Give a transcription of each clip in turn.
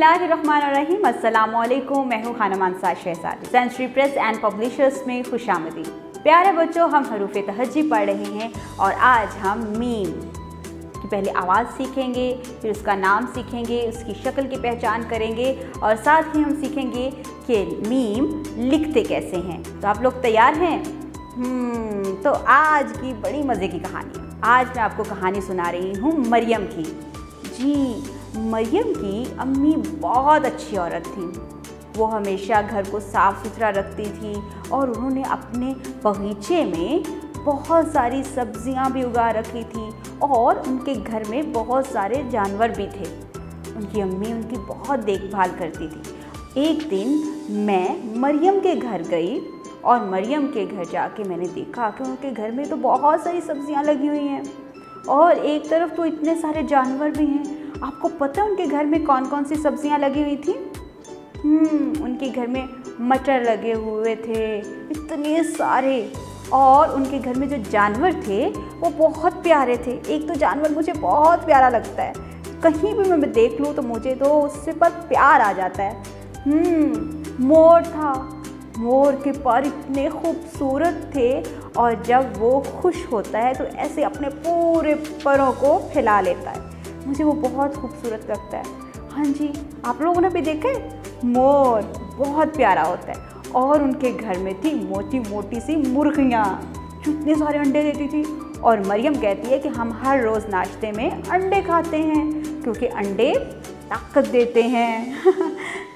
बिस्मिल्लाहिर्रहमानिर्रहीम। अस्सलामुअलैकुम। मैं हूँ खानम अंसार शहजादी। सेंचुरी प्रेस एंड पब्लिशर्स में खुशामदीद। प्यारे बच्चों, हम हरूफ तहज्जी पढ़ रहे हैं और आज हम मीम की पहले आवाज़ सीखेंगे, फिर उसका नाम सीखेंगे, उसकी शक्ल की पहचान करेंगे और साथ ही हम सीखेंगे कि मीम लिखते कैसे हैं। तो आप लोग तैयार हैं? तो आज की बड़ी मज़े की कहानी। आज मैं आपको कहानी सुना रही हूँ मरियम की। जी, मरियम की अम्मी बहुत अच्छी औरत थी। वो हमेशा घर को साफ़ सुथरा रखती थी और उन्होंने अपने बगीचे में बहुत सारी सब्जियां भी उगा रखी थी और उनके घर में बहुत सारे जानवर भी थे। उनकी अम्मी उनकी बहुत देखभाल करती थी। एक दिन मैं मरियम के घर गई और मरियम के घर जाके मैंने देखा कि उनके घर में तो बहुत सारी सब्जियां लगी हुई हैं और एक तरफ तो इतने सारे जानवर भी हैं। आपको पता है उनके घर में कौन कौन सी सब्जियां लगी हुई थी? उनके घर में मटर लगे हुए थे, इतने सारे। और उनके घर में जो जानवर थे वो बहुत प्यारे थे। एक तो जानवर मुझे बहुत प्यारा लगता है, कहीं भी मैं देख लूँ तो मुझे तो उससे पर प्यार आ जाता है। मोर था। मोर के पर इतने खूबसूरत थे और जब वो खुश होता है तो ऐसे अपने पूरे परों को फैला लेता है। मुझे वो बहुत खूबसूरत लगता है। हाँ जी, आप लोगों ने भी देखा है? मोर बहुत प्यारा होता है। और उनके घर में थी मोटी मोटी सी मुर्गियाँ जो इतने सारे अंडे देती थी। और मरियम कहती है कि हम हर रोज़ नाश्ते में अंडे खाते हैं क्योंकि अंडे ताकत देते हैं।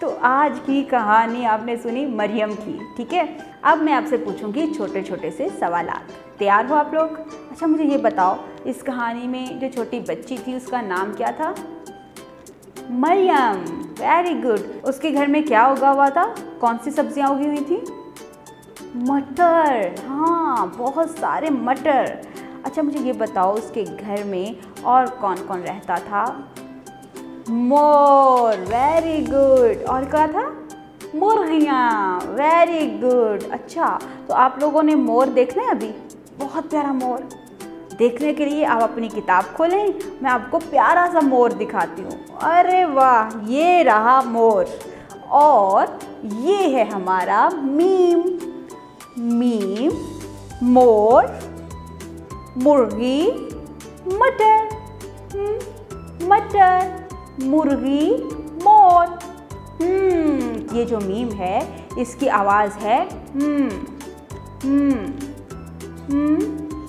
तो आज की कहानी आपने सुनी मरियम की, ठीक है। अब मैं आपसे पूछूंगी छोटे छोटे से सवालात। तैयार हो आप लोग? अच्छा, मुझे ये बताओ, इस कहानी में जो छोटी बच्ची थी उसका नाम क्या था? मरियम। Very good. उसके घर में क्या उगा हुआ था? कौन सी सब्जियां उगी हुई थी? मटर। हाँ, बहुत सारे मटर। अच्छा, मुझे ये बताओ उसके घर में और कौन कौन रहता था? मोर। Very good. और क्या था? मुर्गियाँ। Very good. अच्छा, तो आप लोगों ने मोर देखना है अभी? बहुत प्यारा मोर। देखने के लिए आप अपनी किताब खोलें, मैं आपको प्यारा सा मोर दिखाती हूँ। अरे वाह, ये रहा मोर। और ये है हमारा मीम। मीम, मोर, मुर्गी, मटर। मटर, मुर्गी, मोर। ये जो मीम है इसकी आवाज़ है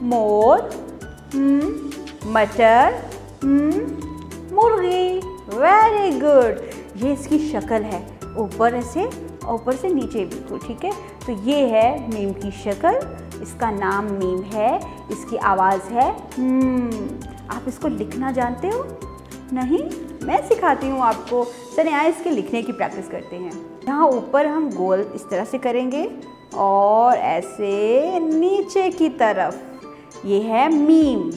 मोर, मटर, मुर्गी। Very good. ये इसकी शक्ल है, ऊपर से नीचे बिल्कुल, ठीक है। तो ये है मीम की शक्ल, इसका नाम मीम है, इसकी आवाज़ है आप इसको लिखना जानते हो? नहीं, मैं सिखाती हूँ आपको। चलिए आए इसके लिखने की प्रैक्टिस करते हैं। यहाँ ऊपर हम गोल इस तरह से करेंगे और ऐसे नीचे की तरफ। ये है मीम।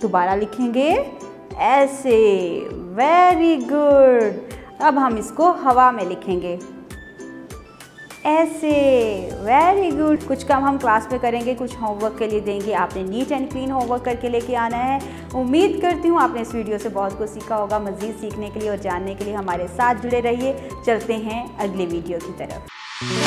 दोबारा लिखेंगे ऐसे। Very good. अब हम इसको हवा में लिखेंगे ऐसे। Very good. कुछ काम हम क्लास में करेंगे, कुछ होमवर्क के लिए देंगे। आपने नीट एंड क्लीन होमवर्क करके लेके आना है। उम्मीद करती हूँ आपने इस वीडियो से बहुत कुछ सीखा होगा। मज़ीद सीखने के लिए और जानने के लिए हमारे साथ जुड़े रहिए। चलते हैं अगले वीडियो की तरफ।